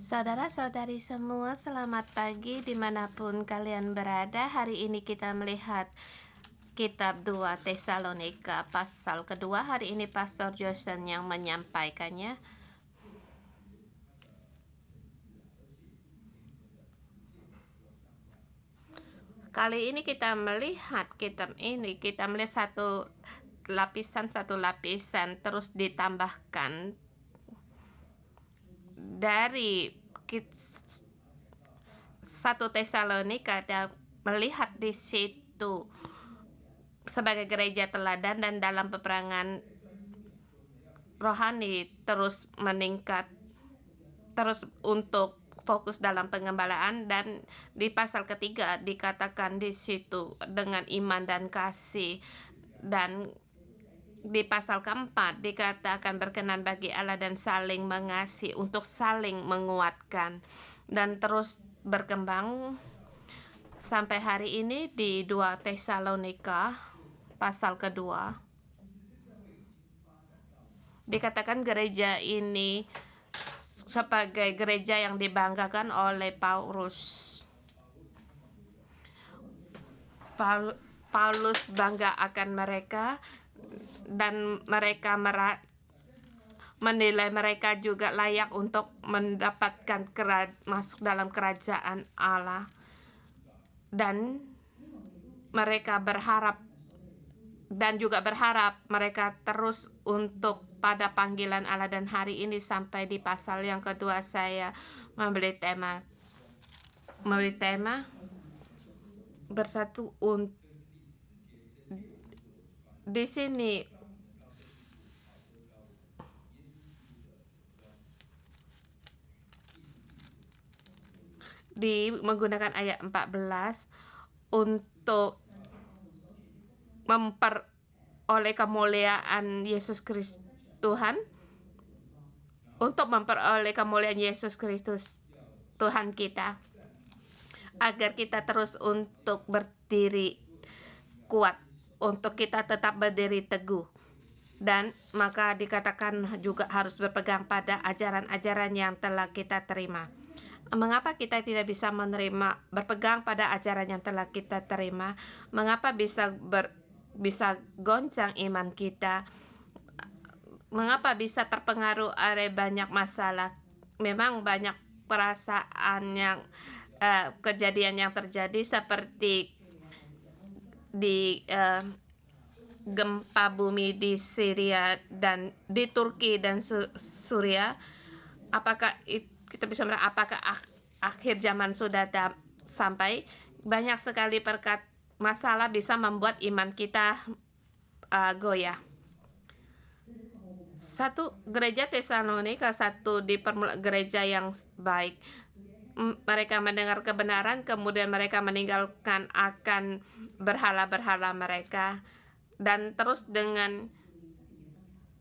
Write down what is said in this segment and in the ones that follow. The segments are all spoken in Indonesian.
Saudara-saudari semua, selamat pagi dimanapun kalian berada. Hari ini kita melihat kitab 2 Tesalonika pasal kedua. Hari ini Pastor Johnson yang menyampaikannya. Kali ini kita melihat kitab ini, kita melihat satu lapisan terus ditambahkan dari 1 Tesalonika, dan melihat di situ sebagai gereja teladan dan dalam peperangan rohani terus meningkat, terus untuk fokus dalam pengembalaan. Dan di pasal ketiga dikatakan di situ dengan iman dan kasih, dan di pasal keempat dikatakan berkenan bagi Allah dan saling mengasihi untuk saling menguatkan, dan terus berkembang sampai hari ini di 2 Tesalonika pasal kedua. Dikatakan gereja ini sebagai gereja yang dibanggakan oleh Paulus. Paulus bangga akan mereka, dan mereka menilai mereka juga layak untuk mendapatkan masuk dalam kerajaan Allah. Dan mereka berharap mereka terus untuk pada panggilan Allah. Dan hari ini sampai di pasal yang kedua saya memberi tema bersatu di sini. Menggunakan ayat 14 untuk memperoleh kemuliaan Yesus Kristus Tuhan, untuk memperoleh kemuliaan Yesus Kristus Tuhan kita, agar kita terus untuk berdiri kuat, untuk kita tetap berdiri teguh. Dan maka dikatakan juga harus berpegang pada ajaran-ajaran yang telah kita terima. Mengapa kita tidak bisa berpegang pada ajaran yang telah kita terima? Mengapa bisa goncang iman kita? Mengapa bisa terpengaruh oleh banyak masalah? Memang banyak perasaan yang kejadian yang terjadi, seperti di gempa bumi di Syria dan di Turki dan Suriah. Apakah kita bisa apakah akhir zaman sudah sampai? Banyak sekali masalah bisa membuat iman kita goyah. Satu gereja Tesalonika, gereja yang baik. Mereka mendengar kebenaran, kemudian mereka meninggalkan akan berhala-berhala mereka, dan terus dengan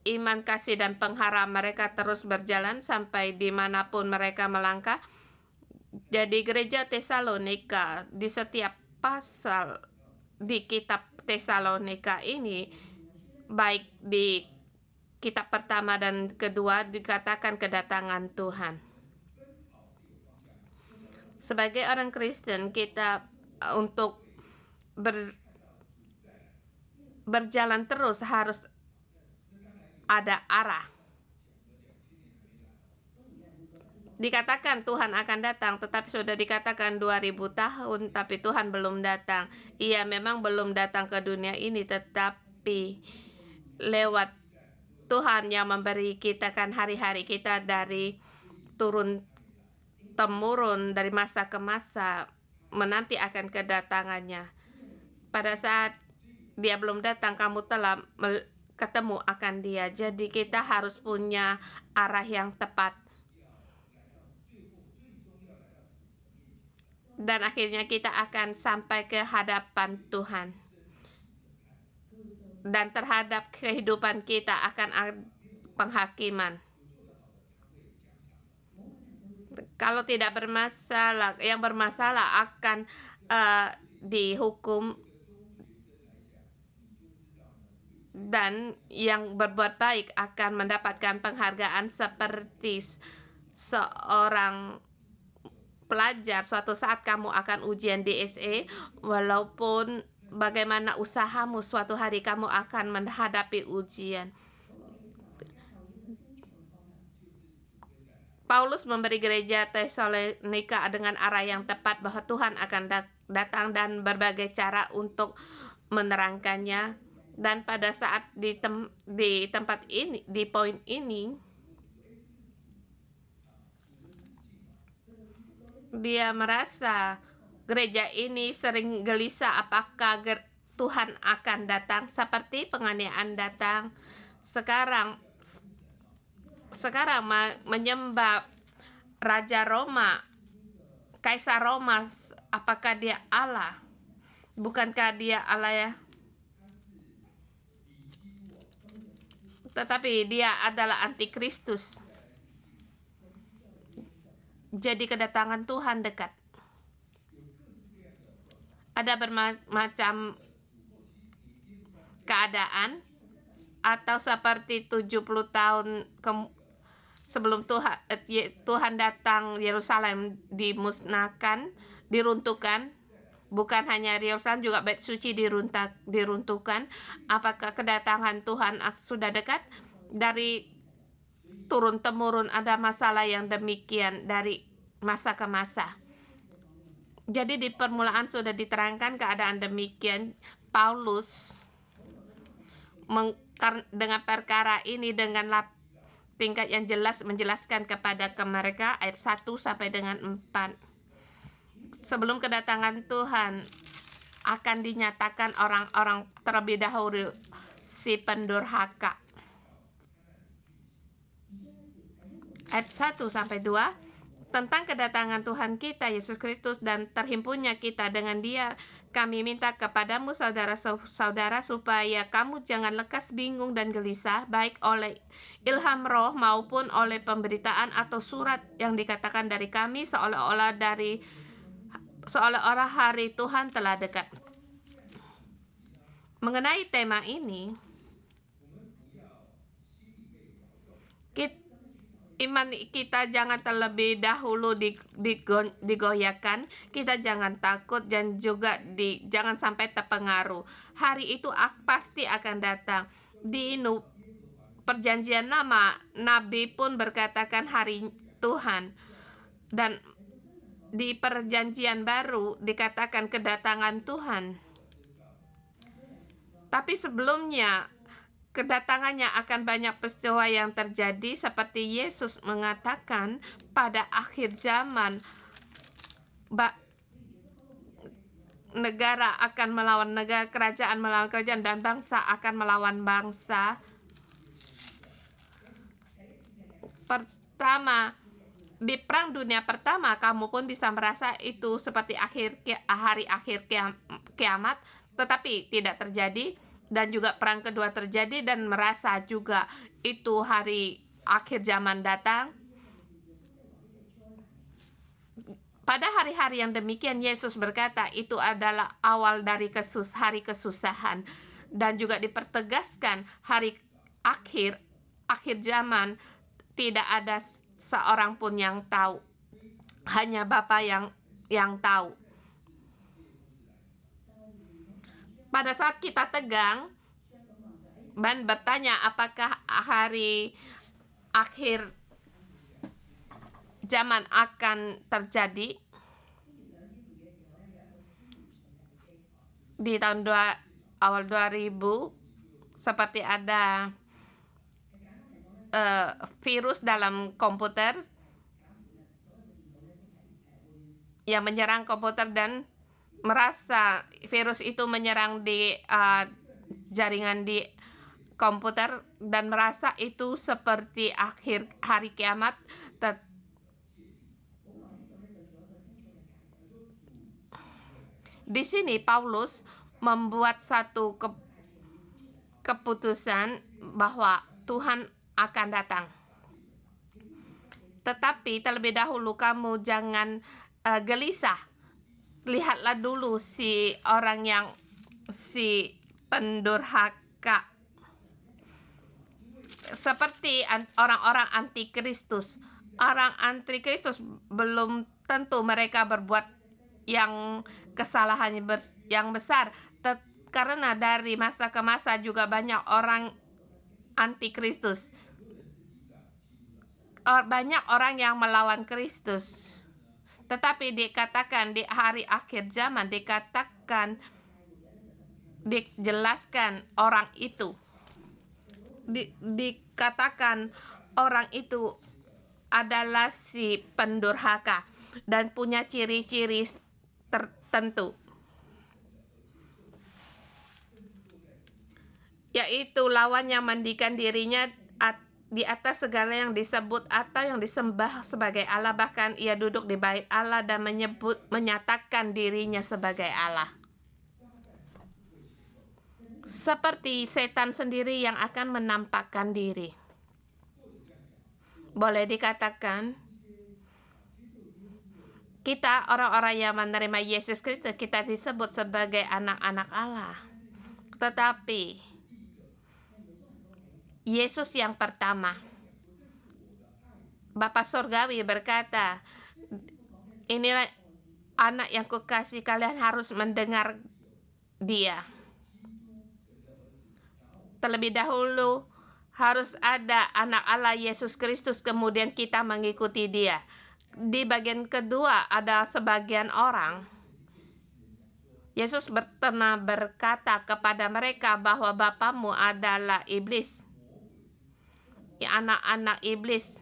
iman, kasih, dan pengharap mereka terus berjalan sampai dimanapun mereka melangkah. Jadi gereja Tesalonika, di setiap pasal di kitab Tesalonika ini, baik di kitab pertama dan kedua, dikatakan kedatangan Tuhan. Sebagai orang Kristen, kita untuk berjalan terus harus ada arah. Dikatakan Tuhan akan datang, tetapi sudah dikatakan 2000 tahun, tapi Tuhan belum datang. Ia memang belum datang ke dunia ini, tetapi lewat Tuhan yang memberi kita kan hari-hari kita dari turun-temurun, dari masa ke masa, menanti akan kedatangannya. Pada saat dia belum datang, kamu telah ketemu akan dia. Jadi kita harus punya arah yang tepat. Dan akhirnya kita akan sampai ke hadapan Tuhan. Dan terhadap kehidupan kita akan penghakiman. Kalau tidak bermasalah, yang bermasalah akan dihukum, dan yang berbuat baik akan mendapatkan penghargaan seperti seorang pelajar, suatu saat kamu akan ujian DSE, walaupun bagaimana usahamu, suatu hari kamu akan menghadapi ujian. Paulus memberi gereja Tesalonika dengan arah yang tepat bahwa Tuhan akan datang dan berbagai cara untuk menerangkannya. Dan pada saat di tempat ini, di poin ini, dia merasa gereja ini sering gelisah apakah Tuhan akan datang seperti penganiayaan datang. Sekarang menyembah Raja Roma, Kaisar Roma, apakah dia Allah? Bukankah dia Allah ya? Tetapi dia adalah antikristus. Jadi kedatangan Tuhan dekat. Ada bermacam keadaan, atau seperti 70 tahun sebelum Tuhan datang, Yerusalem dimusnahkan, diruntuhkan. Bukan hanya Yerusalem, juga Bait Suci diruntuhkan. Apakah kedatangan Tuhan sudah dekat? Dari turun-temurun ada masalah yang demikian dari masa ke masa. Jadi di permulaan sudah diterangkan keadaan demikian. Paulus dengan perkara ini dengan tingkat yang jelas menjelaskan kepada mereka ayat 1 sampai dengan 4. Sebelum kedatangan Tuhan akan dinyatakan orang-orang terlebih dahulu si pendurhaka. Ayat 1 sampai 2 tentang kedatangan Tuhan kita Yesus Kristus dan terhimpunnya kita dengan Dia. Kami minta kepadamu saudara-saudara supaya kamu jangan lekas bingung dan gelisah, baik oleh ilham roh maupun oleh pemberitaan atau surat yang dikatakan dari kami seolah-olah hari Tuhan telah dekat. Mengenai tema ini, iman kita jangan terlebih dahulu digoyahkan. Kita jangan takut dan juga jangan sampai terpengaruh. Hari itu pasti akan datang. Di Perjanjian Lama, Nabi pun berkatakan hari Tuhan. Dan di Perjanjian Baru dikatakan kedatangan Tuhan. Tapi sebelumnya, kedatangannya akan banyak peristiwa yang terjadi, seperti Yesus mengatakan pada akhir zaman negara akan melawan negara, kerajaan melawan kerajaan, dan bangsa akan melawan bangsa. Pertama, di Perang Dunia Pertama kamu pun bisa merasa itu seperti hari akhir kiamat, tetapi tidak terjadi. Dan juga Perang Kedua terjadi dan merasa juga itu hari akhir zaman datang. Pada hari-hari yang demikian Yesus berkata itu adalah awal dari hari kesusahan. Dan juga dipertegaskan hari akhir zaman tidak ada seorang pun yang tahu, hanya Bapa yang tahu. Pada saat kita tegang dan bertanya apakah hari akhir zaman akan terjadi di tahun awal 2000, seperti ada virus dalam komputer yang menyerang komputer dan merasa virus itu menyerang di jaringan di komputer dan merasa itu seperti akhir hari kiamat. Di sini Paulus membuat satu keputusan bahwa Tuhan akan datang. Tetapi terlebih dahulu kamu jangan gelisah. Lihatlah dulu si pendurhaka, seperti orang-orang antikristus. orang antikristus belum tentu mereka berbuat yang kesalahan yang besar, karena dari masa ke masa juga banyak orang antikristus, banyak orang yang melawan Kristus. Tetapi dikatakan di hari akhir zaman, dijelaskan orang itu, dikatakan orang itu adalah si pendurhaka dan punya ciri-ciri tertentu, yaitu lawan yang mendikan dirinya di atas segala yang disebut atau yang disembah sebagai Allah, bahkan ia duduk di bait Allah dan menyatakan dirinya sebagai Allah. Seperti setan sendiri yang akan menampakkan diri. Boleh dikatakan kita orang-orang yang menerima Yesus Kristus, kita disebut sebagai anak-anak Allah. Tetapi Yesus yang pertama, Bapa Surgawi berkata, inilah anak yang kukasih, kalian harus mendengar dia. Terlebih dahulu harus ada anak Allah Yesus Kristus, kemudian kita mengikuti dia. Di bagian kedua ada sebagian orang, Yesus pernah berkata kepada mereka bahwa bapamu adalah iblis, anak-anak iblis.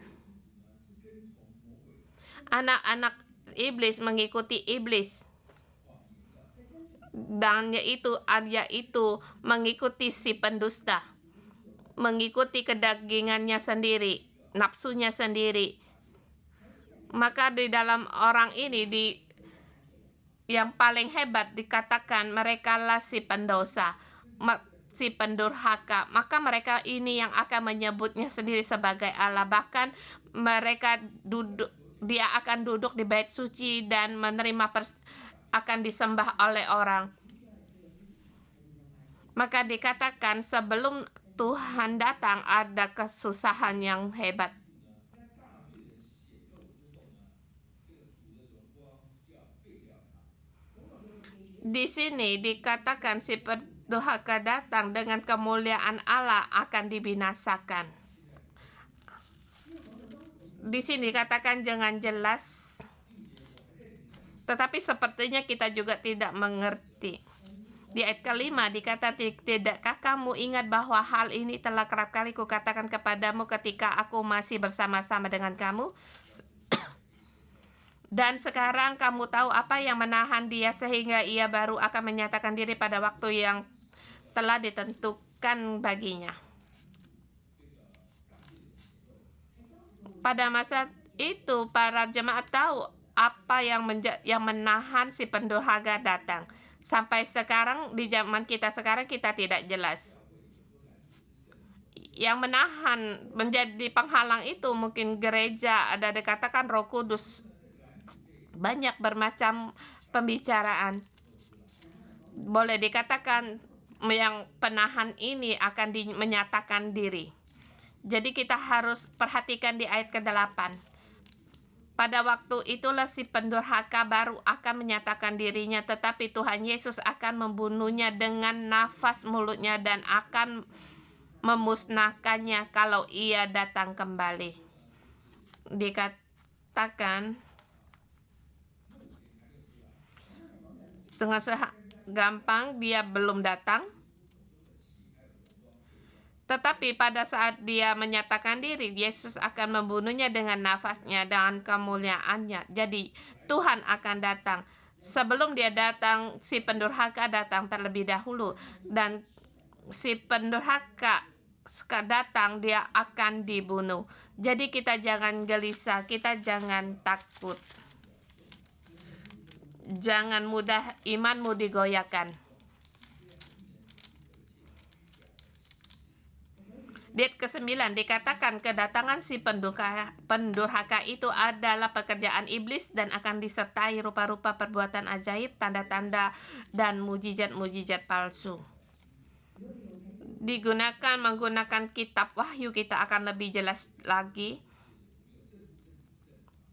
Anak-anak iblis mengikuti iblis, dan yaitu mengikuti si pendusta, mengikuti kedagingannya sendiri, nafsunya sendiri. Maka di dalam orang ini, yang paling hebat dikatakan mereka lah si pendosa, si pendurhaka. Maka mereka ini yang akan menyebutnya sendiri sebagai Allah. Bahkan mereka dia akan duduk di bait suci dan menerima akan disembah oleh orang. Maka dikatakan sebelum Tuhan datang ada kesusahan yang hebat. Di sini dikatakan si pendurhaka datang dengan kemuliaan Allah akan dibinasakan. Di sini dikatakan jangan jelas, tetapi sepertinya kita juga tidak mengerti. Di ayat kelima dikata, tidakkah kamu ingat bahwa hal ini telah kerap kali kukatakan kepadamu ketika aku masih bersama-sama dengan kamu? Dan sekarang kamu tahu apa yang menahan dia sehingga ia baru akan menyatakan diri pada waktu yang telah ditentukan baginya. Pada masa itu para jemaat tahu apa yang menahan si pendurhaka datang. Sampai sekarang di zaman kita sekarang kita tidak jelas. Yang menahan menjadi penghalang itu mungkin gereja, ada dikatakan Roh Kudus. Banyak bermacam pembicaraan. Boleh dikatakan yang penahan ini akan menyatakan diri. Jadi kita harus perhatikan di ayat ke-8. Pada waktu itulah si pendurhaka baru akan menyatakan dirinya, tetapi Tuhan Yesus akan membunuhnya dengan nafas mulutnya dan akan memusnahkannya kalau ia datang kembali. Dikatakan dengan gampang dia belum datang, tetapi pada saat dia menyatakan diri, Yesus akan membunuhnya dengan nafasnya dan kemuliaannya. Jadi Tuhan akan datang. Sebelum dia datang, si pendurhaka datang terlebih dahulu, dan si pendurhaka datang, dia akan dibunuh. Jadi kita jangan gelisah, kita jangan takut. Jangan mudah imanmu digoyahkan. Di ayat ke-9 dikatakan kedatangan si pendurhaka itu adalah pekerjaan iblis dan akan disertai rupa-rupa perbuatan ajaib, tanda-tanda, dan mujizat-mujizat palsu. Menggunakan kitab Wahyu kita akan lebih jelas lagi.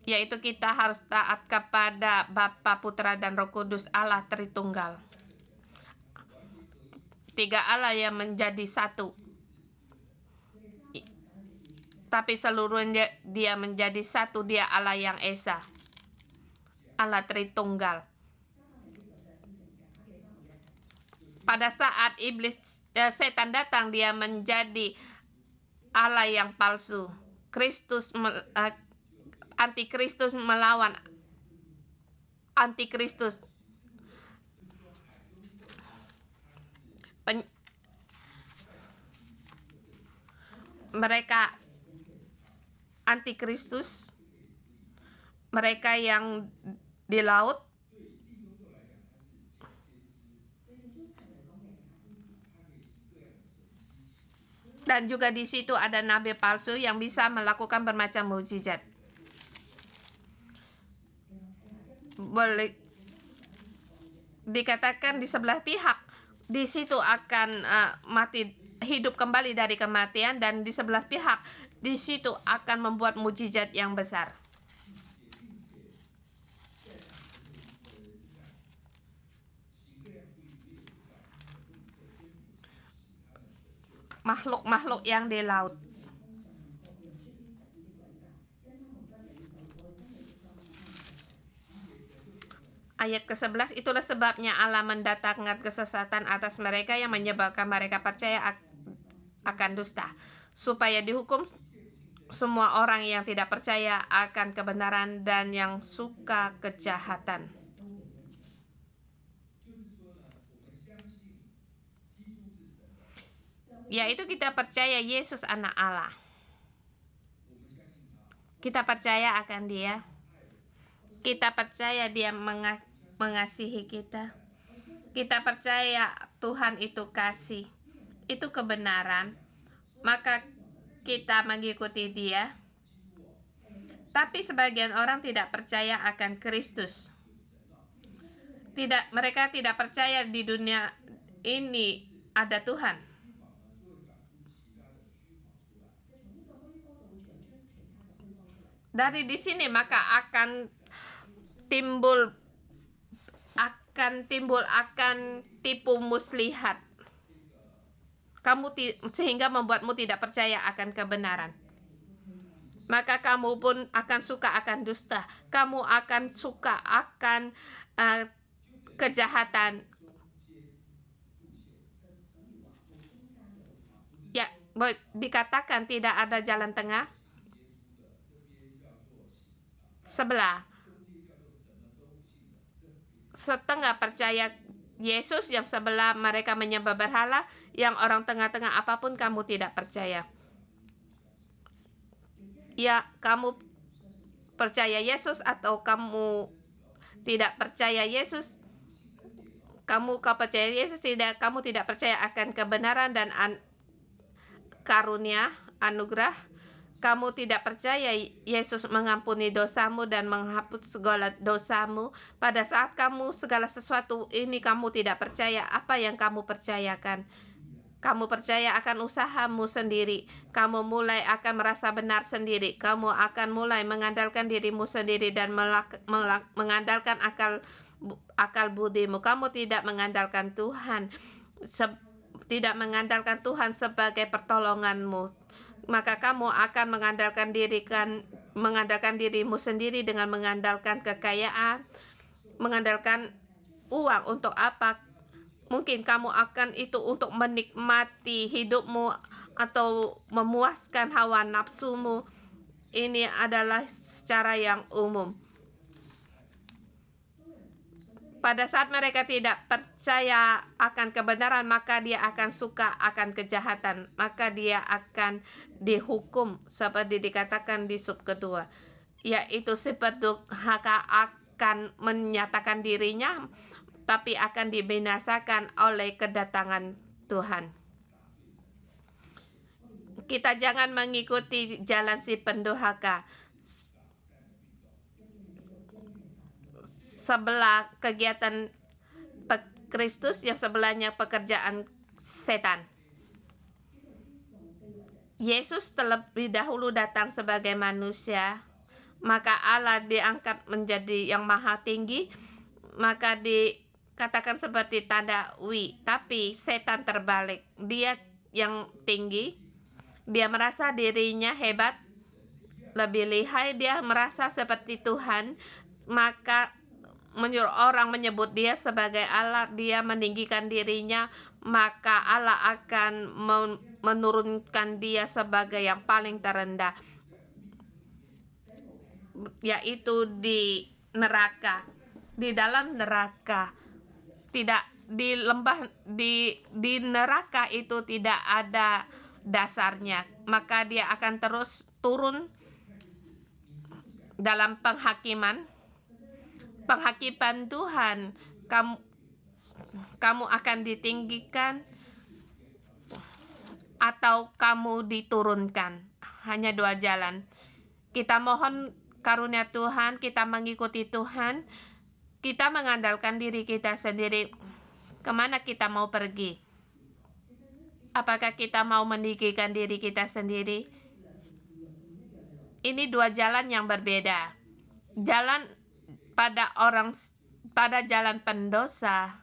yaitu kita harus taat kepada Bapa, Putra, dan Roh Kudus, Allah Tritunggal. Tiga Allah yang menjadi satu. Tapi seluruhnya dia menjadi satu, dia Allah yang Esa. Allah Tritunggal. Pada saat setan datang, dia menjadi Allah yang palsu. Antikristus melawan Antikristus. Mereka Antikristus, mereka yang di laut, dan juga di situ ada nabi palsu yang bisa melakukan bermacam mukjizat. Boleh dikatakan di sebelah pihak di situ akan mati, hidup kembali dari kematian, dan di sebelah pihak di situ akan membuat mukjizat yang besar. Makhluk-makhluk yang di laut. Ayat ke-11, itulah sebabnya Allah mendatangkan kesesatan atas mereka yang menyebabkan mereka percaya akan dusta, supaya dihukum semua orang yang tidak percaya akan kebenaran dan yang suka kejahatan. Yaitu kita percaya Yesus anak Allah. Kita percaya akan Dia. Kita percaya Dia mengasihi kita. Kita percaya Tuhan itu kasih, itu kebenaran, maka kita mengikuti Dia. Tapi sebagian orang tidak percaya akan Kristus. Mereka tidak percaya di dunia ini ada Tuhan. Dari di sini maka akan timbul tipu muslihat. Sehingga membuatmu tidak percaya akan kebenaran. Maka kamu pun akan suka akan dusta. Kamu akan suka akan kejahatan. Ya, dikatakan tidak ada jalan tengah. Sebelah. Setengah percaya Yesus, yang sebelah mereka menyembah berhala, yang orang tengah-tengah apapun kamu tidak percaya. Ya, kamu percaya Yesus atau kamu tidak percaya Yesus. Kau percaya Yesus, kamu tidak percaya akan kebenaran dan karunia, anugerah. Kamu tidak percaya Yesus mengampuni dosamu dan menghapus segala dosamu. Pada saat kamu segala sesuatu ini kamu tidak percaya, apa yang kamu percayakan? Kamu percaya akan usahamu sendiri. Kamu mulai akan merasa benar sendiri. Kamu akan mulai mengandalkan dirimu sendiri dan mengandalkan akal budimu. Kamu tidak mengandalkan Tuhan. Tidak mengandalkan Tuhan sebagai pertolonganmu. Maka kamu akan mengandalkan dirimu sendiri dengan mengandalkan kekayaan, mengandalkan uang. Untuk apa? Mungkin kamu akan itu untuk menikmati hidupmu atau memuaskan hawa nafsumu. Ini adalah secara yang umum. Pada saat mereka tidak percaya akan kebenaran, maka dia akan suka akan kejahatan. Maka dia akan dihukum seperti dikatakan di sub kedua, yaitu si pendurhaka akan menyatakan dirinya, tapi akan dibinasakan oleh kedatangan Tuhan. Kita jangan mengikuti jalan si pendurhaka. Sebelah kegiatan Kristus, yang sebelahnya pekerjaan setan. Yesus terlebih dahulu datang sebagai manusia, maka Allah diangkat menjadi yang maha tinggi, maka dikatakan seperti tanda wi. Tapi setan terbalik, dia yang tinggi, dia merasa dirinya hebat, lebih lihai, dia merasa seperti Tuhan, maka menyuruh orang menyebut dia sebagai Allah, dia meninggikan dirinya, maka Allah akan menurunkan dia sebagai yang paling terendah, yaitu di neraka, di dalam neraka. Tidak di lembah, di neraka itu tidak ada dasarnya, maka dia akan terus turun dalam penghakiman Tuhan. Kamu akan ditinggikan atau kamu diturunkan. Hanya dua jalan. Kita mohon karunia Tuhan, kita mengikuti Tuhan, kita mengandalkan diri kita sendiri. Kemana kita mau pergi? Apakah kita mau meninggikan diri kita sendiri? Ini dua jalan yang berbeda. Jalan pada jalan pendosa,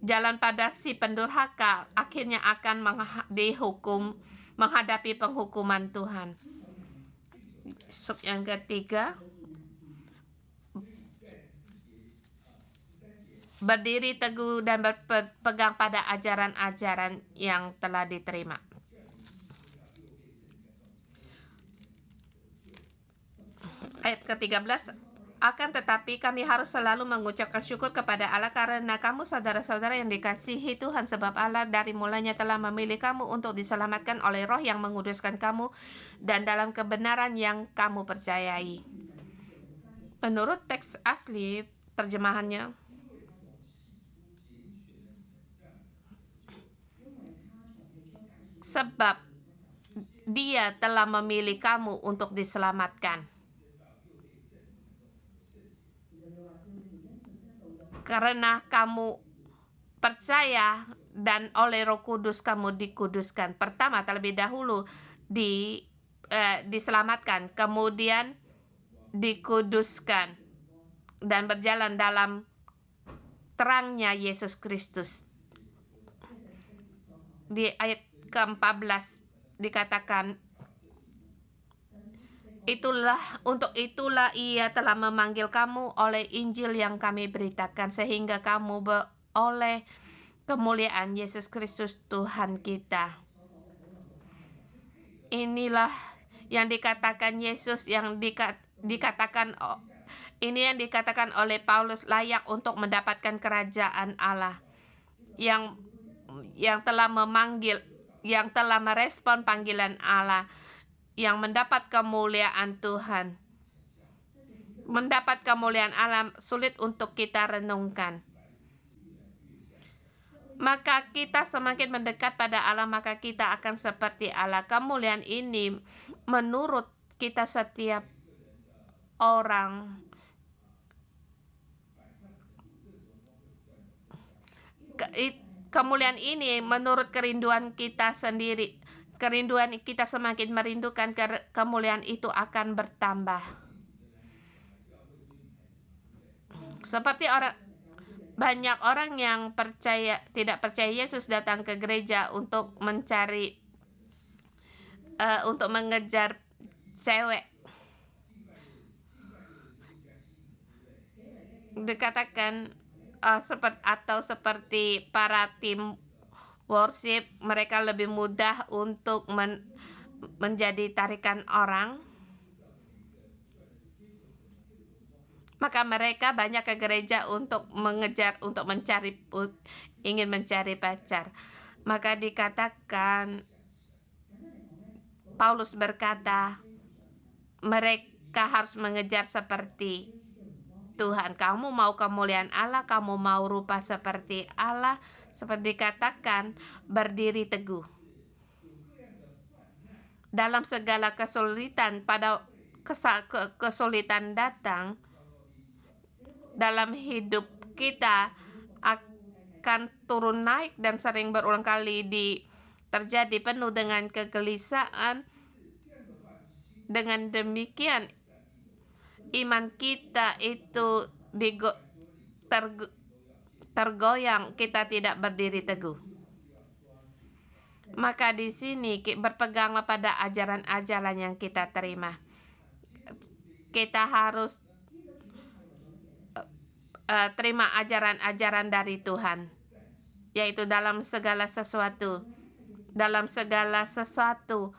jalan pada si pendurhaka akhirnya akan dihukum, menghadapi penghukuman Tuhan. Yang ketiga, berdiri teguh dan berpegang pada ajaran-ajaran yang telah diterima. Ayat ke-13, akan tetapi kami harus selalu mengucapkan syukur kepada Allah karena kamu saudara-saudara yang dikasihi Tuhan, sebab Allah dari mulanya telah memilih kamu untuk diselamatkan oleh Roh yang menguduskan kamu dan dalam kebenaran yang kamu percayai. Menurut teks asli terjemahannya, sebab Dia telah memilih kamu untuk diselamatkan. Karena kamu percaya dan oleh Roh Kudus kamu dikuduskan. Pertama, terlebih dahulu diselamatkan, kemudian dikuduskan dan berjalan dalam terangnya Yesus Kristus. Di ayat ke-14 dikatakan, untuk itulah Ia telah memanggil kamu oleh Injil yang kami beritakan, sehingga kamu oleh kemuliaan Yesus Kristus Tuhan kita. Inilah yang dikatakan Yesus, yang dikatakan ini yang dikatakan oleh Paulus, layak untuk mendapatkan kerajaan Allah, yang telah memanggil, yang telah merespon panggilan Allah, yang mendapat kemuliaan Tuhan. Mendapat kemuliaan Allah sulit untuk kita renungkan. Maka kita semakin mendekat pada Allah, maka kita akan seperti Allah. Kemuliaan ini menurut kita setiap orang. Kemuliaan ini menurut kerinduan kita sendiri. Kerinduan kita semakin merindukan kemuliaan itu akan bertambah. Seperti banyak orang yang tidak percaya Yesus datang ke gereja untuk mencari, untuk mengejar cewek. Dikatakan seperti para tim worship, mereka lebih mudah untuk menjadi tarikan orang, maka mereka banyak ke gereja untuk ingin mencari pacar. Maka dikatakan, Paulus berkata, mereka harus mengejar seperti Tuhan. Kamu mau kemuliaan Allah, kamu mau rupa seperti Allah, seperti dikatakan, berdiri teguh dalam segala kesulitan. Pada kesulitan datang dalam hidup kita akan turun naik dan sering berulang kali terjadi penuh dengan kegelisahan. Dengan demikian, iman kita itu tergoyang, kita tidak berdiri teguh. Maka di sini berpeganglah pada ajaran-ajaran yang kita terima. Kita harus terima ajaran-ajaran dari Tuhan, yaitu dalam segala sesuatu. Dalam segala sesuatu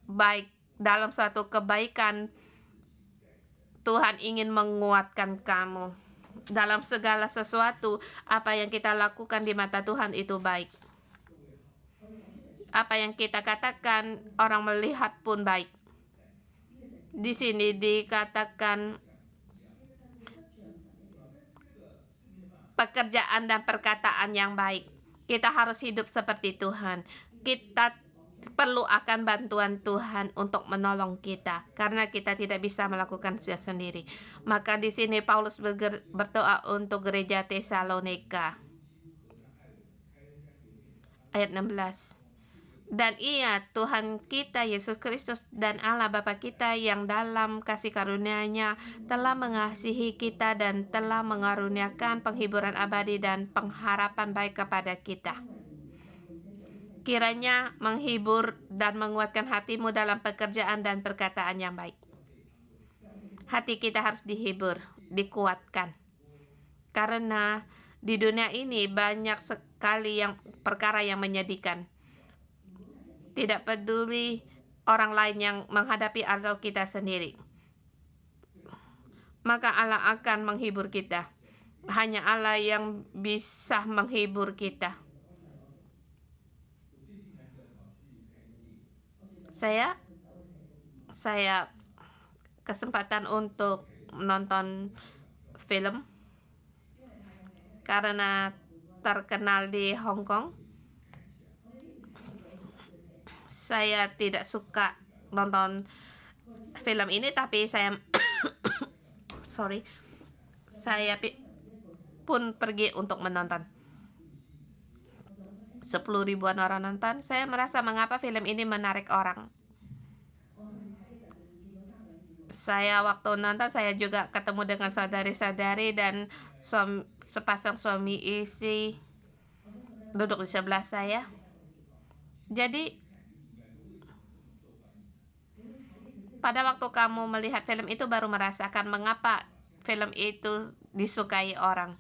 baik, dalam suatu kebaikan, Tuhan ingin menguatkan kamu. Dalam segala sesuatu, apa yang kita lakukan di mata Tuhan itu baik. Apa yang kita katakan, orang melihat pun baik. Di sini dikatakan pekerjaan dan perkataan yang baik. Kita harus hidup seperti Tuhan. Kita perlu akan bantuan Tuhan untuk menolong kita, karena kita tidak bisa melakukan sendiri. Maka di sini Paulus berdoa untuk gereja Tesalonika. Ayat 16. Dan ia, Tuhan kita Yesus Kristus dan Allah Bapa kita yang dalam kasih karunia-Nya telah mengasihi kita dan telah mengaruniakan penghiburan abadi dan pengharapan baik kepada kita. Kiranya menghibur dan menguatkan hatimu dalam pekerjaan dan perkataan yang baik. Hati kita harus dihibur, dikuatkan. Karena di dunia ini banyak sekali perkara yang menyedihkan. Tidak peduli orang lain yang menghadapi atau kita sendiri, maka Allah akan menghibur kita. Hanya Allah yang bisa menghibur kita. Saya kesempatan untuk menonton film karena terkenal di Hong Kong. Saya tidak suka nonton film ini, tapi saya saya pun pergi untuk menonton. 10 ribuan orang nonton. Saya merasa mengapa film ini menarik orang. Saya waktu nonton, saya juga ketemu dengan saudari-saudari dan sepasang suami istri duduk di sebelah saya. Jadi pada waktu kamu melihat film itu baru merasakan mengapa film itu disukai orang.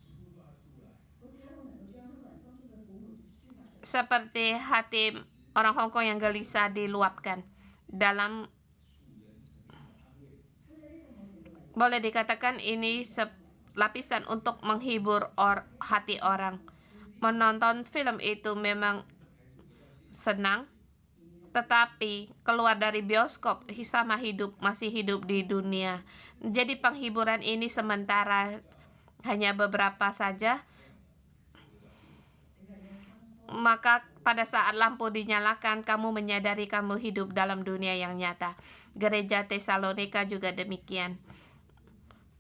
Seperti hati orang Hong Kong yang gelisah diluapkan dalam, boleh dikatakan ini lapisan untuk menghibur hati orang. Menonton film itu memang senang, tetapi keluar dari bioskop masih hidup di dunia. Jadi penghiburan ini sementara, hanya beberapa saja. Maka pada saat lampu dinyalakan, kamu menyadari kamu hidup dalam dunia yang nyata. Gereja Tesalonika juga demikian.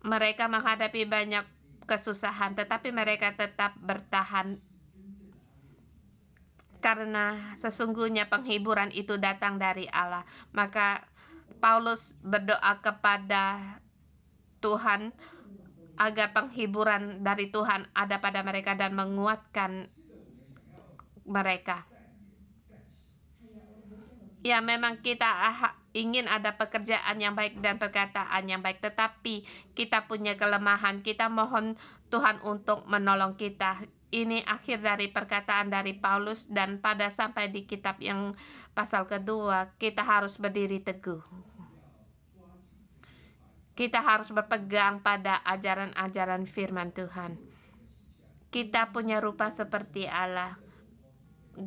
Mereka menghadapi banyak kesusahan, tetapi mereka tetap bertahan. Karena sesungguhnya penghiburan itu datang dari Allah. Maka Paulus berdoa kepada Tuhan agar penghiburan dari Tuhan ada pada mereka dan menguatkan mereka. Ya, memang kita ingin ada pekerjaan yang baik dan perkataan yang baik, tetapi kita punya kelemahan. Kita mohon Tuhan untuk menolong kita. Ini akhir dari perkataan dari Paulus, dan pada sampai di kitab yang pasal kedua, kita harus berdiri teguh. Kita harus berpegang pada ajaran-ajaran firman Tuhan. Kita punya rupa seperti Allah,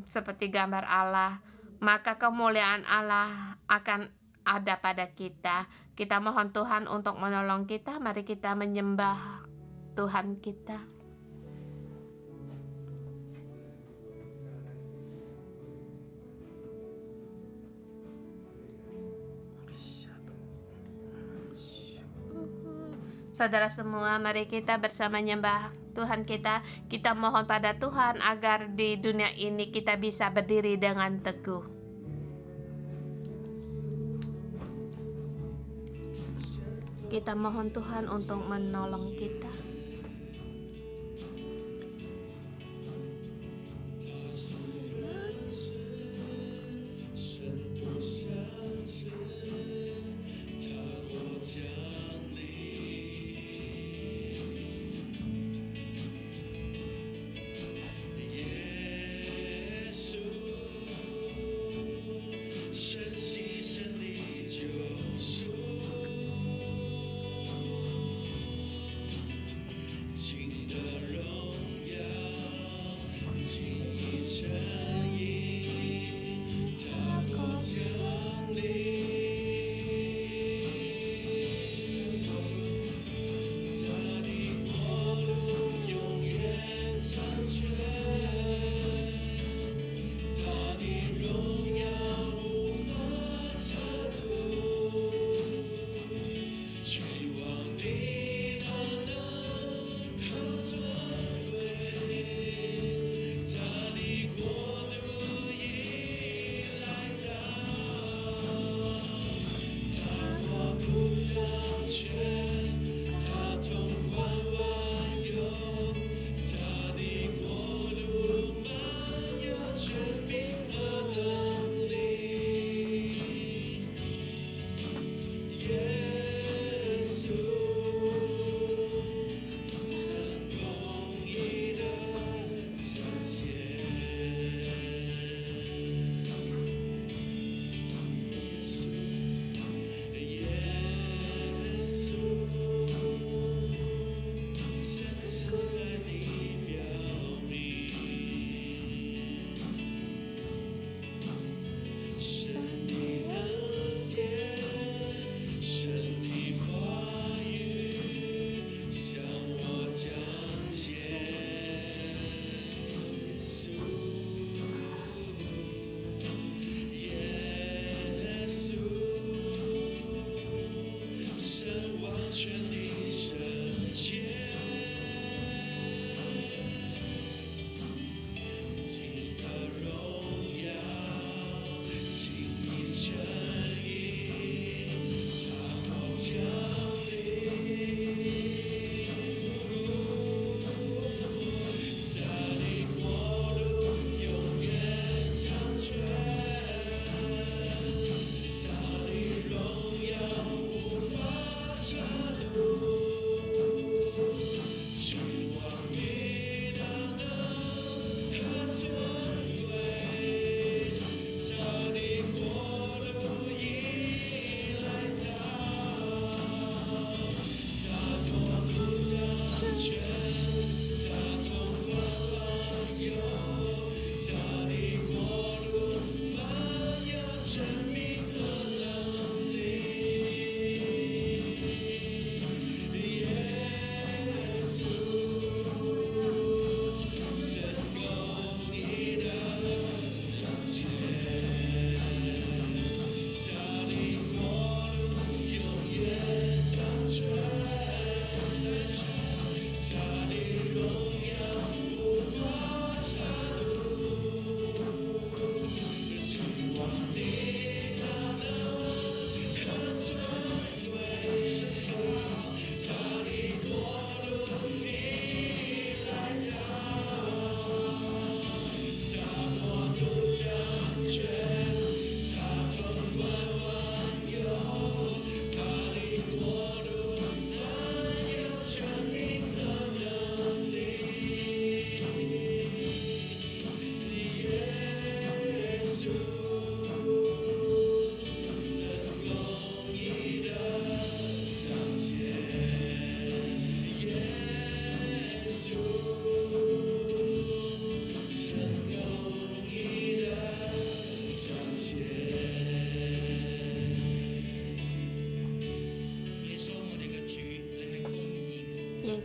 seperti gambar Allah, maka kemuliaan Allah akan ada pada kita. Kita mohon Tuhan untuk menolong kita. Mari kita menyembah Tuhan kita. Saudara semua, mari kita bersama nyembah Tuhan kita. Kita mohon pada Tuhan agar di dunia ini kita bisa berdiri dengan teguh. Kita mohon Tuhan untuk menolong kita.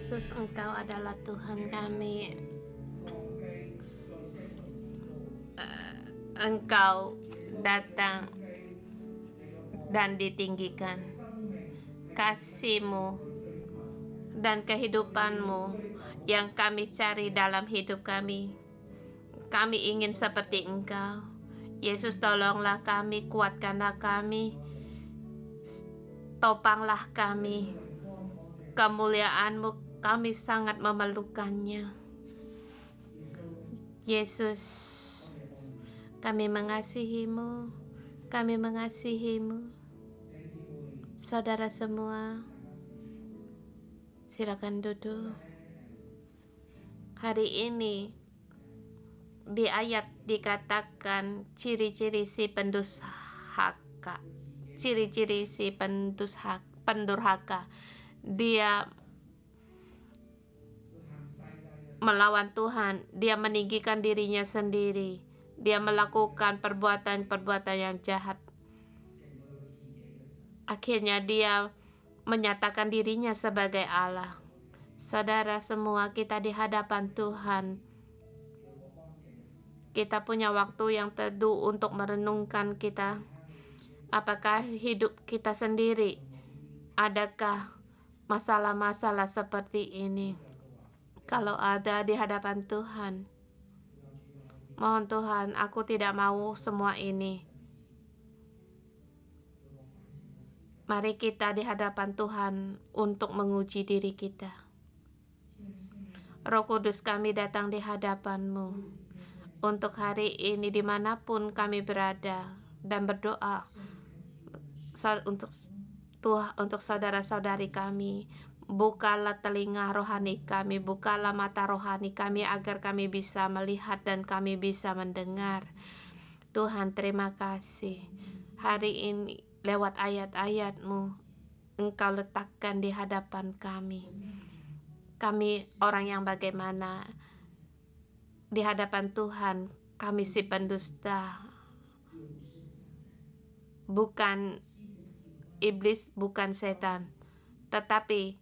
Yesus, Engkau adalah Tuhan kami. Engkau datang dan ditinggikan. Kasih-Mu dan kehidupan-Mu yang kami cari dalam hidup kami. Kami ingin seperti Engkau. Yesus, tolonglah kami, kuatkanlah kami. topanglah kami. Kemuliaan-Mu kami sangat memerlukannya. Yesus, kami mengasihi-Mu. Kami mengasihi-Mu. Saudara semua, silakan duduk. Hari ini di ayat dikatakan ciri-ciri si pendurhaka. Ciri-ciri si pendurhaka. Dia melawan Tuhan, dia meninggikan dirinya sendiri, dia melakukan perbuatan-perbuatan yang jahat. Akhirnya dia menyatakan dirinya sebagai Allah. Saudara semua, kita di hadapan Tuhan, kita punya waktu yang teduh untuk merenungkan kita. Apakah hidup kita sendiri? Adakah masalah-masalah seperti ini? Kalau ada di hadapan Tuhan, mohon Tuhan, aku tidak mau semua ini. Mari kita di hadapan Tuhan untuk menguji diri kita. Roh Kudus, kami datang di hadapan-Mu untuk hari ini dimanapun kami berada, dan berdoa untuk saudara-saudari kami. Bukalah telinga rohani kami, bukalah mata rohani kami agar kami bisa melihat dan kami bisa mendengar. Tuhan, terima kasih. Hari ini lewat ayat-ayat-Mu, Engkau letakkan di hadapan kami. Kami orang yang bagaimana di hadapan Tuhan, kami si pendusta. Bukan iblis, bukan setan, tetapi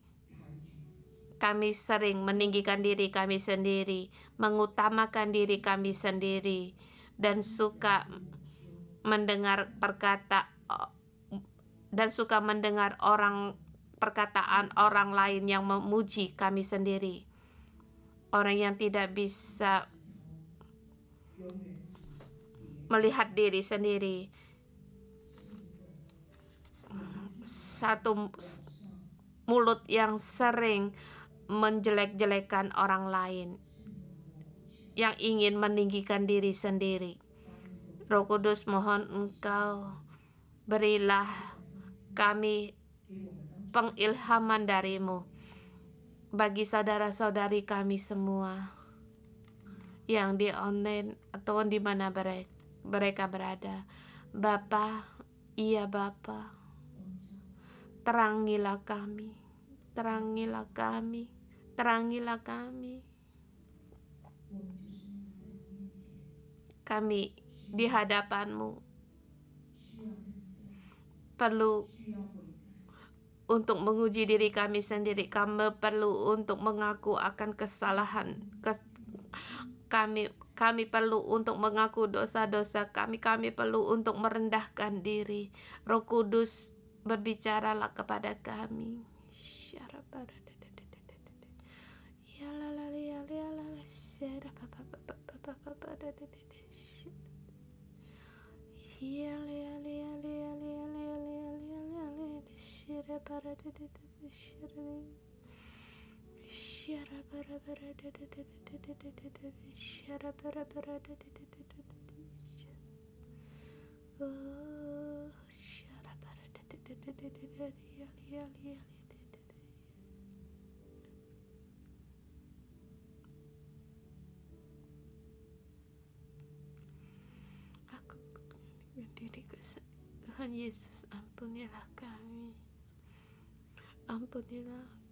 kami sering meninggikan diri kami sendiri, mengutamakan diri kami sendiri, dan suka mendengar perkataan orang lain yang memuji kami sendiri. Orang yang tidak bisa melihat diri sendiri. Satu mulut yang sering menjelek-jelekan orang lain, yang ingin meninggikan diri sendiri. Roh Kudus, mohon Engkau berilah kami pengilhaman dari-Mu bagi saudara-saudari kami semua yang di online atau di mana mereka berada. Bapa, iya Bapa, terangilah kami, terangilah kami, terangilah kami. Kami di hadapan-Mu perlu untuk menguji diri kami sendiri. Kami perlu untuk mengaku akan kesalahan kami perlu untuk mengaku dosa-dosa kami. Kami perlu untuk merendahkan diri. Roh Kudus, berbicaralah kepada kami. Aku diriku, Tuhan Yesus, ampunilah kami, ampunilah.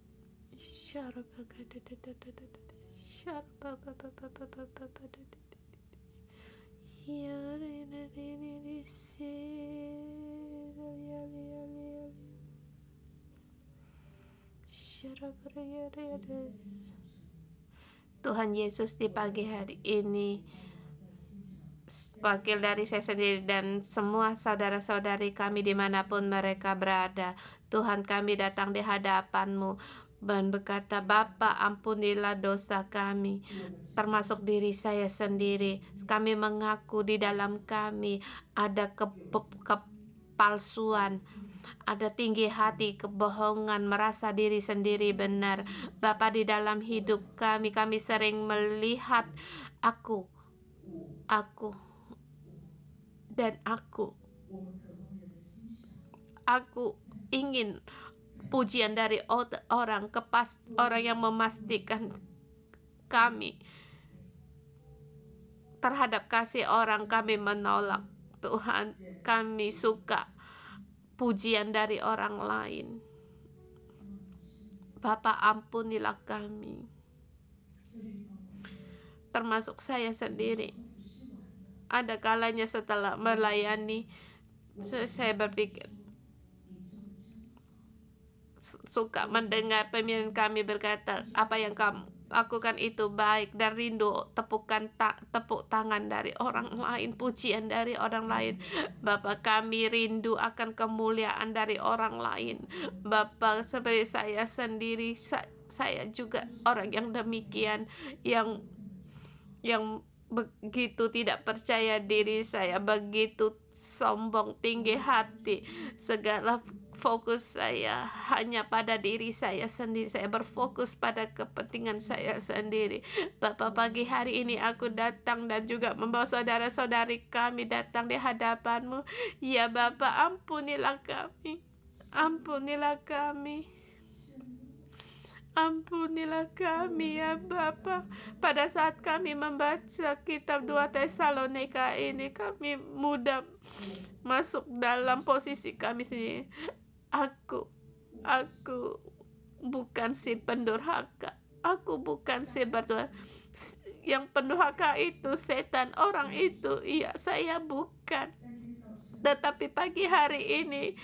Tuhan Yesus, di pagi hari ini, wakil dari saya sendiri dan semua saudara-saudari kami dimanapun mereka berada, Tuhan, kami datang di hadapan-Mu dan berkata, Bapa, ampunilah dosa kami, termasuk diri saya sendiri. Kami mengaku di dalam kami ada kepalsuan, ada tinggi hati, kebohongan, merasa diri sendiri benar. Bapa, di dalam hidup kami sering melihat aku, aku, dan aku. Aku ingin pujian dari orang, orang yang memastikan kami terhadap kasih orang, kami menolak. Tuhan, kami suka pujian dari orang lain. Bapa, ampunilah kami, termasuk saya sendiri. Ada kalanya setelah melayani, saya berpikir, suka mendengar pemimpin kami berkata, apa yang kamu lakukan itu baik, dan rindu tepuk tangan dari orang lain, pujian dari orang lain. Bapa, kami rindu akan kemuliaan dari orang lain. Bapa, seperti saya sendiri, saya juga orang yang demikian, yang begitu tidak percaya diri, saya begitu sombong, tinggi hati, segala fokus saya hanya pada diri saya sendiri. Saya berfokus pada kepentingan saya sendiri. Bapak, pagi hari ini aku datang dan juga membawa saudara-saudari kami datang di hadapan-Mu. Ya Bapak, ampunilah kami. Ampunilah kami. Ampunilah kami ya Bapa. Pada saat kami membaca kitab 2 Tesalonika ini, kami mudah masuk dalam posisi kami sendiri. Aku bukan si pendurhaka. Aku bukan si berdurhaka. Yang pendurhaka itu setan, orang itu. Iya, saya bukan. Tetapi pagi hari ini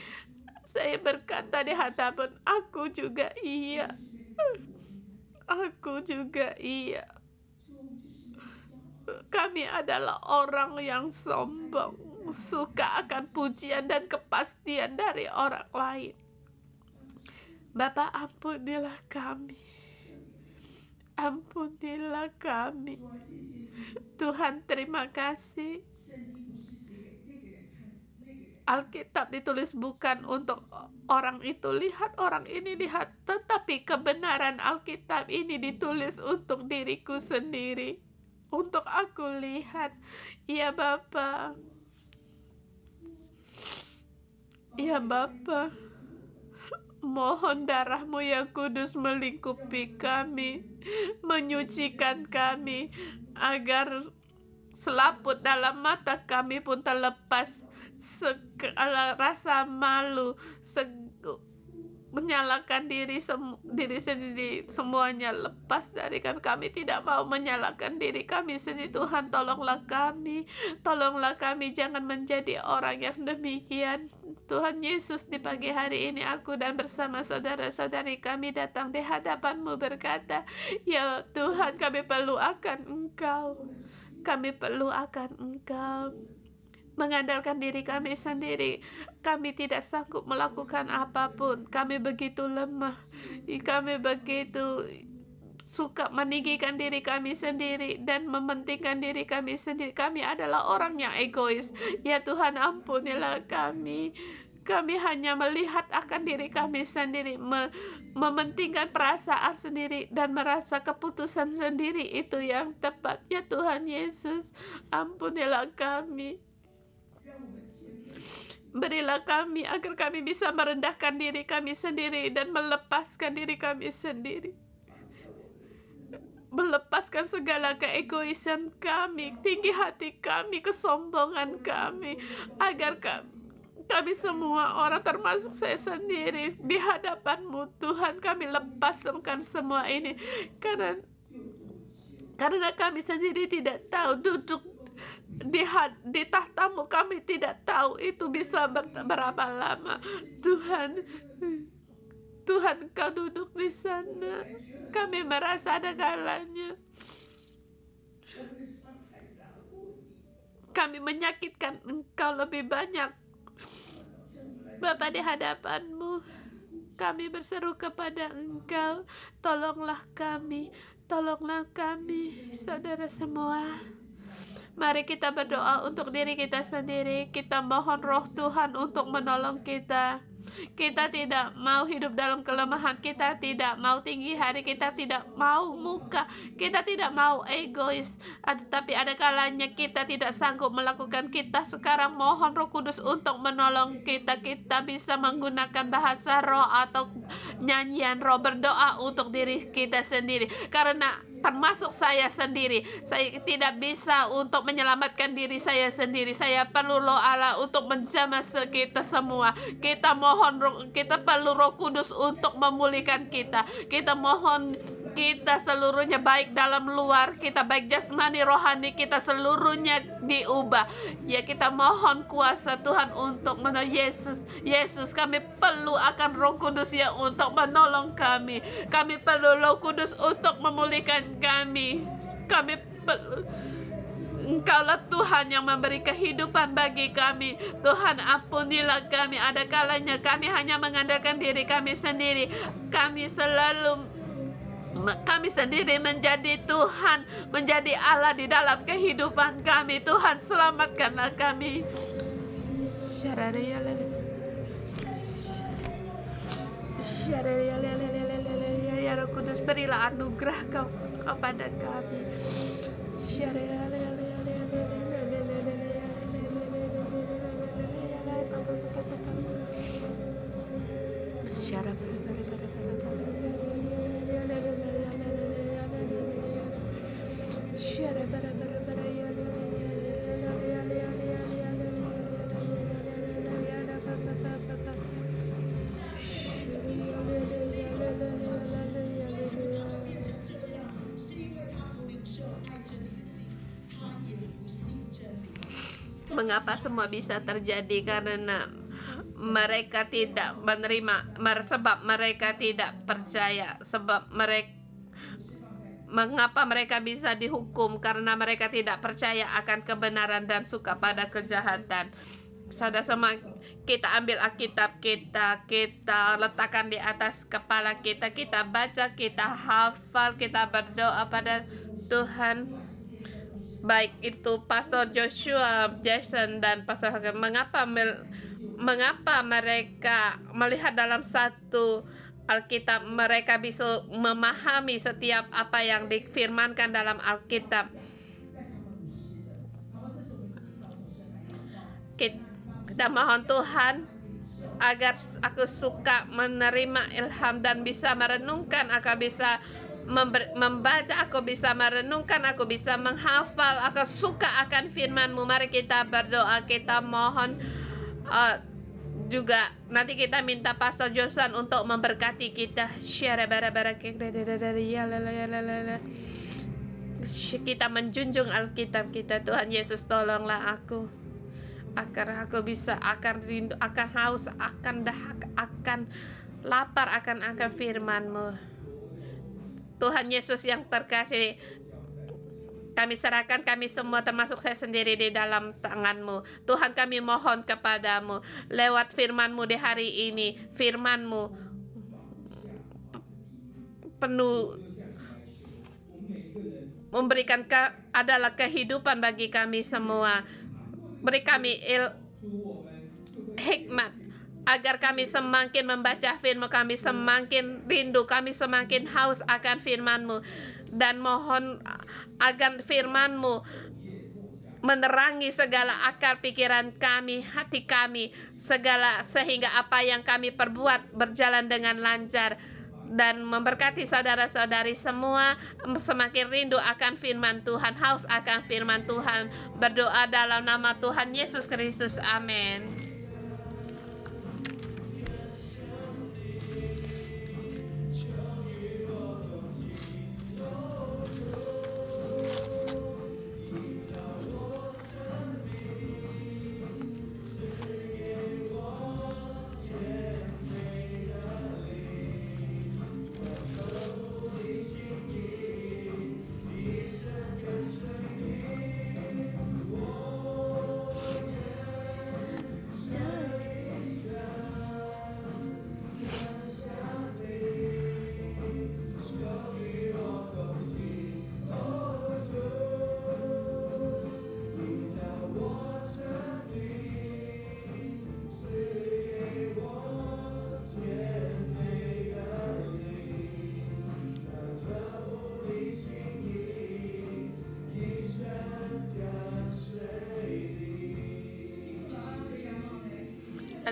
saya berkata di hadapan, aku juga iya. Aku juga iya. Kami adalah orang yang sombong, suka akan pujian dan kepastian dari orang lain. Bapa, ampunilah kami. Ampunilah kami. Tuhan, terima kasih. Alkitab ditulis bukan untuk orang itu lihat, orang ini lihat, tetapi kebenaran Alkitab ini ditulis untuk diriku sendiri, untuk aku lihat. Ya Bapa, ya Bapa, mohon darah-Mu yang kudus melingkupi kami, menyucikan kami, agar selaput dalam mata kami pun terlepas, segala rasa malu, menyalahkan diri sendiri, semuanya lepas dari kami. Kami tidak mau menyalahkan diri kami sendiri. Tuhan, tolonglah kami, jangan menjadi orang yang demikian. Tuhan Yesus, di pagi hari ini aku dan bersama saudara-saudari kami datang di hadapan-Mu berkata, ya Tuhan, kami perlu akan Engkau. Kami perlu akan Engkau. Mengandalkan diri kami sendiri, kami tidak sanggup melakukan apapun. Kami begitu lemah. Kami begitu suka meninggikan diri kami sendiri dan mementingkan diri kami sendiri. Kami adalah orang yang egois. Ya Tuhan, ampunilah kami. Kami hanya melihat akan diri kami sendiri, mementingkan perasaan sendiri dan merasa keputusan sendiri itu yang tepat. Ya Tuhan Yesus, ampunilah kami. Berilah kami agar kami bisa merendahkan diri kami sendiri dan melepaskan diri kami sendiri. Melepaskan segala keegoisan kami, tinggi hati kami, kesombongan kami, agar kami semua orang, termasuk saya sendiri, di hadapan-Mu Tuhan, kami lepaskan semua ini, karena kami sendiri tidak tahu duduk di tahta-Mu, kami tidak tahu itu bisa berapa lama. Tuhan, Kau duduk di sana. Kami merasa ada kalanya kami menyakitkan Engkau lebih banyak. Bapa, di hadapan-Mu kami berseru kepada Engkau, tolonglah kami, saudara semua. Mari kita berdoa untuk diri kita sendiri. Kita mohon Roh Tuhan untuk menolong kita. Kita tidak mau hidup dalam kelemahan, kita tidak mau tinggi hari, kita tidak mau muka, kita tidak mau egois. Tapi ada kalanya kita tidak sanggup melakukan. Kita sekarang mohon Roh Kudus untuk menolong kita. Kita bisa menggunakan bahasa roh atau nyanyian roh, berdoa untuk diri kita sendiri. Karena termasuk saya sendiri, saya tidak bisa untuk menyelamatkan diri saya sendiri. Saya perlu Roh Allah untuk menjamah kita semua. Kita mohon, kita perlu Roh Kudus untuk memulihkan kita. Kita mohon, kita seluruhnya baik dalam luar, kita baik jasmani rohani, kita seluruhnya diubah. Ya, kita mohon kuasa Tuhan untuk menolong Yesus, kami perlu akan Roh Kudus ya untuk menolong kami. Kami perlu Roh Kudus untuk memulihkan kami. Kami perlu Engkaulah Tuhan yang memberi kehidupan bagi kami. Tuhan, ampunilah kami. Ada kalanya kami hanya mengandalkan diri kami sendiri. Kami sendiri menjadi Tuhan, menjadi Allah di dalam kehidupan kami. Tuhan, selamatkanlah kami. Ya Roh Kudus, berilah anugerah Kau kepada kami. Mengapa semua bisa terjadi? Karena mereka tidak menerima, sebab mereka tidak percaya. Sebab mengapa mereka bisa dihukum? Karena mereka tidak percaya akan kebenaran dan suka pada kejahatan. Saudara semua, kita ambil Alkitab kita letakkan di atas kepala kita, kita baca, kita hafal, kita berdoa pada Tuhan. Baik itu Pastor Joshua, Jason, dan Pastor Hagen, mengapa mereka melihat dalam satu Alkitab, mereka bisa memahami setiap apa yang difirmankan dalam Alkitab. Kita mohon Tuhan agar aku suka menerima ilham dan bisa merenungkan, aku bisa membaca, aku bisa merenungkan, aku bisa menghafal, aku suka akan firman-Mu. Mari kita berdoa, kita mohon juga nanti kita minta Pastor Josan untuk memberkati kita. Kita menjunjung Alkitab kita. Tuhan Yesus, tolonglah aku agar aku bisa akan rindu, akan haus, akan dahak, akan lapar akan firman-Mu. Tuhan Yesus yang terkasih, kami serahkan kami semua, termasuk saya sendiri, di dalam tangan-Mu. Tuhan, kami mohon kepada-Mu lewat firman-Mu di hari ini. Firman-Mu penuh memberikan adalah kehidupan bagi kami semua. Beri kami hikmat agar kami semakin membaca firman, kami semakin rindu, kami semakin haus akan firman-Mu. Dan mohon agar firman-Mu menerangi segala akal pikiran kami, hati kami, sehingga apa yang kami perbuat berjalan dengan lancar. Dan memberkati saudara-saudari semua semakin rindu akan firman Tuhan, haus akan firman Tuhan. Berdoa dalam nama Tuhan Yesus Kristus, amin.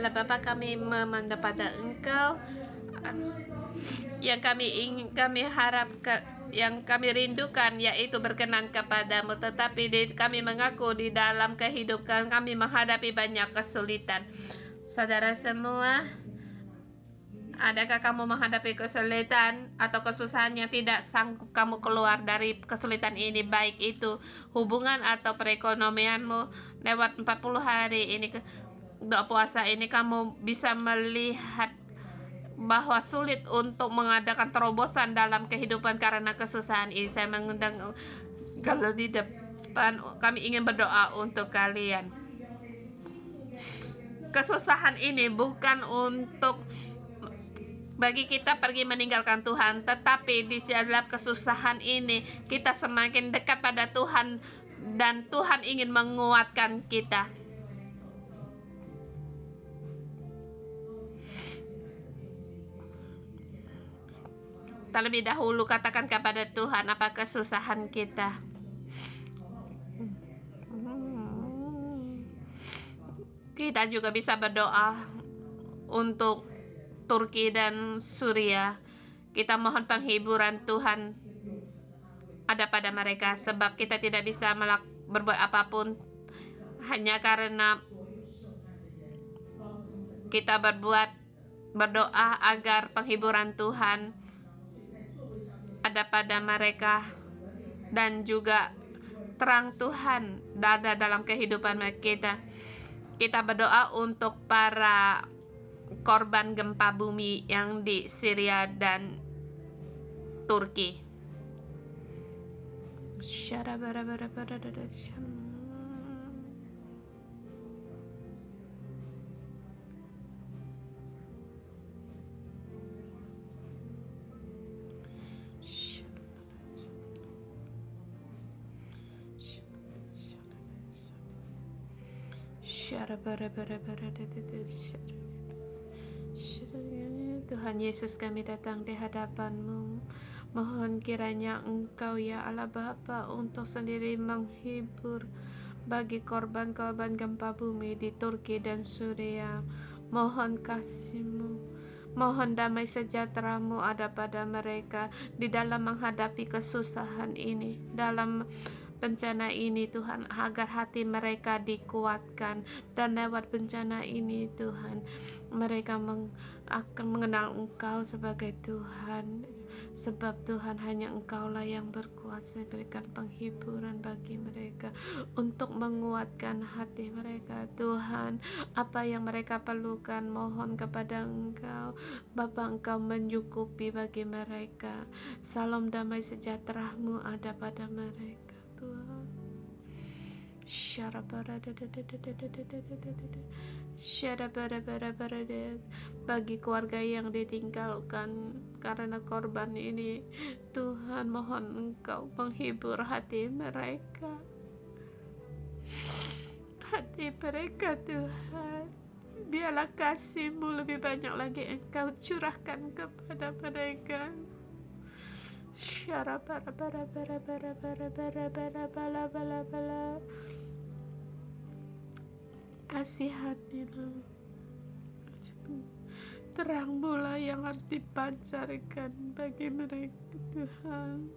Allah Bapa, kami memohon kepada Engkau yang kami harapkan, yang kami rindukan, yaitu berkenan kepadamu. Tetapi kami mengaku di dalam kehidupan kami menghadapi banyak kesulitan. Saudara semua, adakah kamu menghadapi kesulitan atau kesusahan yang tidak sanggup kamu keluar dari kesulitan ini, baik itu hubungan atau perekonomianmu? Lewat 40 hari ini, doa puasa ini, kamu bisa melihat bahwa sulit untuk mengadakan terobosan dalam kehidupan karena kesusahan ini. Saya mengundang kalau di depan, kami ingin berdoa untuk kalian. Kesusahan ini bukan untuk bagi kita pergi meninggalkan Tuhan, tetapi di dalam kesusahan ini kita semakin dekat pada Tuhan dan Tuhan ingin menguatkan kita. Terlebih dahulu katakan kepada Tuhan apa kesusahan kita. Kita juga bisa berdoa untuk Turki dan Suriah. Kita mohon penghiburan Tuhan ada pada mereka, sebab kita tidak bisa berbuat apapun hanya karena kita berdoa agar penghiburan Tuhan ada pada mereka, dan juga terang Tuhan ada dalam kehidupan kita. Kita berdoa untuk para korban gempa bumi yang di Syria dan Turki. Tuhan Yesus, kami datang di hadapan-Mu. Mohon kiranya Engkau ya Allah Bapa untuk sendiri menghibur bagi korban-korban gempa bumi di Turki dan Suriah. Mohon kasih-Mu, mohon damai sejahtera-Mu ada pada mereka di dalam menghadapi kesusahan ini, dalam bencana ini Tuhan, agar hati mereka dikuatkan, dan lewat bencana ini Tuhan, mereka akan mengenal Engkau sebagai Tuhan, sebab Tuhan hanya Engkaulah yang berkuasa. Berikan penghiburan bagi mereka untuk menguatkan hati mereka Tuhan. Apa yang mereka perlukan, mohon kepada Engkau Bapa, Engkau mencukupi bagi mereka. Salam damai sejahtera-Mu ada pada mereka Tuhan. Bagi keluarga yang ditinggalkan karena korban ini Tuhan, mohon Engkau menghibur hati mereka, Tuhan. Biarlah kasih-Mu lebih banyak lagi Engkau curahkan kepada mereka. Kasihanilah, terang-Mu lah yang harus dipancarkan bagi mereka Tuhan.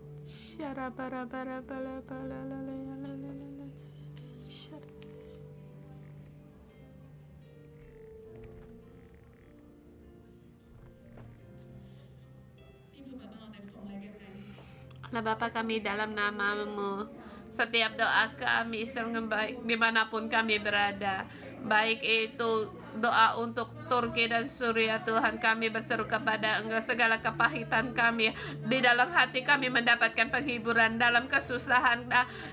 Allah Bapa, kami dalam nama-Mu, setiap doa kami selalu baik dimanapun kami berada, baik itu doa untuk Turki dan Suriah Tuhan, kami berseru kepada Engkau. Segala kepahitan kami di dalam hati kami mendapatkan penghiburan dalam kesusahan,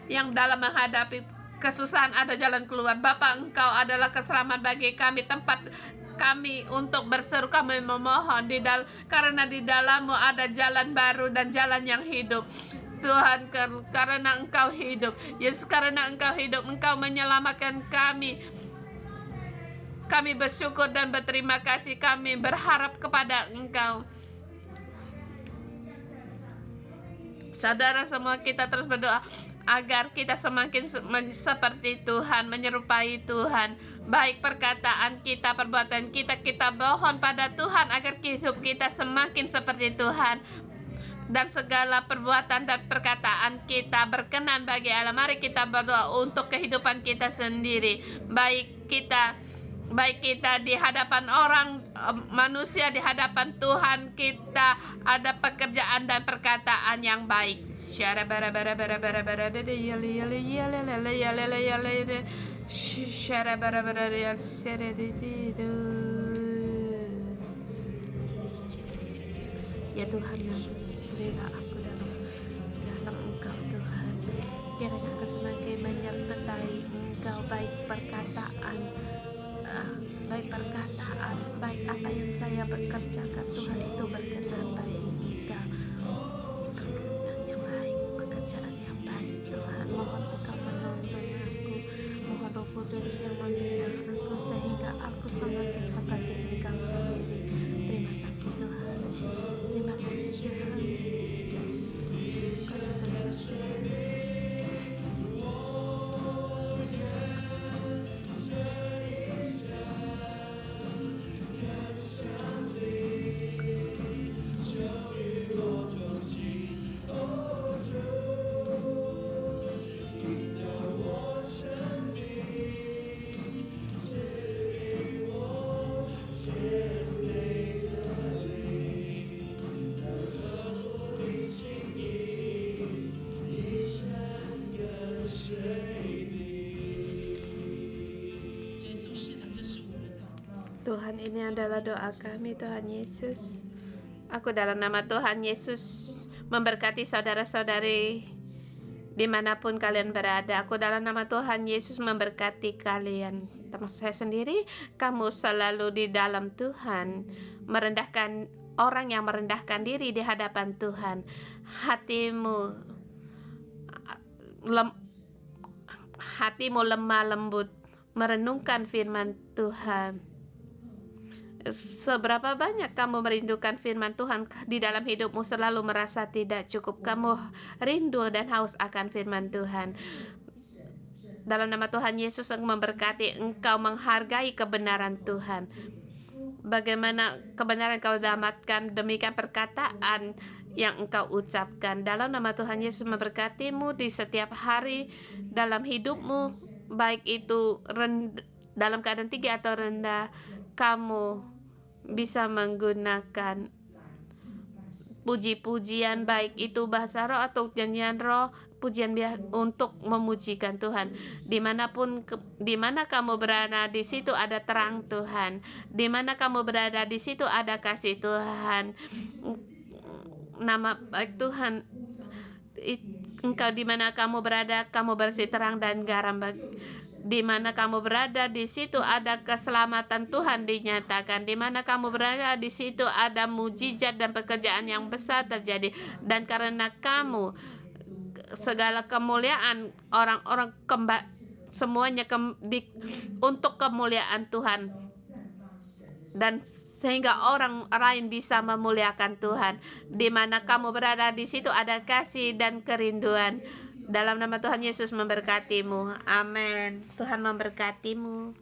yang dalam menghadapi kesusahan ada jalan keluar. Bapa, Engkau adalah keselamatan bagi kami, tempat kami untuk berseru, kami memohon karena di dalam-Mu ada jalan baru dan jalan yang hidup Tuhan. Karena Engkau hidup Yesus, karena Engkau hidup, Engkau menyelamatkan kami. Kami bersyukur dan berterima kasih, kami berharap kepada Engkau. Saudara semua, kita terus berdoa agar kita semakin seperti Tuhan, menyerupai Tuhan. Baik perkataan kita, perbuatan kita, kita mohon pada Tuhan agar hidup kita semakin seperti Tuhan. Dan segala perbuatan dan perkataan kita berkenan bagi Allah. Mari kita berdoa untuk kehidupan kita sendiri. Baik kita di hadapan orang, manusia, di hadapan Tuhan, kita ada pekerjaan dan perkataan yang baik. Ya Tuhan, berilah aku dalam Engkau Tuhan. Kiranya aku semakin menyertai Engkau, baik perkataan, baik apa yang saya bekerjakan Tuhan, itu berkenan bagi Engkau. Perkataan yang baik, pekerjaan yang baik Tuhan. Mohon Engkau menuntun aku, mohon Roh Kudus yang membina aku sehingga aku semakin seperti Engkau sendiri. Terima kasih Tuhan. Terima kasih Tuhan. Kasih terima kasih. Tuhan, ini adalah doa kami Tuhan Yesus. Aku dalam nama Tuhan Yesus memberkati saudara-saudari dimanapun kalian berada. Aku dalam nama Tuhan Yesus memberkati kalian. Termasuk saya sendiri, kamu selalu di dalam Tuhan, merendahkan orang yang merendahkan diri di hadapan Tuhan. Hatimu lemah lembut merenungkan firman Tuhan. Seberapa banyak kamu merindukan firman Tuhan di dalam hidupmu, selalu merasa tidak cukup. Kamu rindu dan haus akan firman Tuhan. Dalam nama Tuhan Yesus yang memberkati engkau menghargai kebenaran Tuhan. Bagaimana kebenaran kau dapatkan, demikian perkataan yang engkau ucapkan. Dalam nama Tuhan Yesus memberkatimu di setiap hari dalam hidupmu, baik itu dalam keadaan tinggi atau rendah. Kamu bisa menggunakan puji-pujian, baik itu bahasa roh atau nyanyian roh, pujian untuk memujikan Tuhan. Di mana kamu berada, di situ ada terang Tuhan. Di mana kamu berada, di situ ada kasih Tuhan. Nama baik Tuhan. Engkau di mana kamu berada, kamu bersih terang dan garam. Di mana kamu berada, di situ ada keselamatan Tuhan dinyatakan. Di mana kamu berada, di situ ada mujizat dan pekerjaan yang besar terjadi. Dan karena kamu, segala kemuliaan orang-orang semuanya untuk kemuliaan Tuhan. Dan sehingga orang lain bisa memuliakan Tuhan. Di mana kamu berada, di situ ada kasih dan kerinduan. Dalam nama Tuhan Yesus memberkatimu. Amin. Tuhan memberkatimu.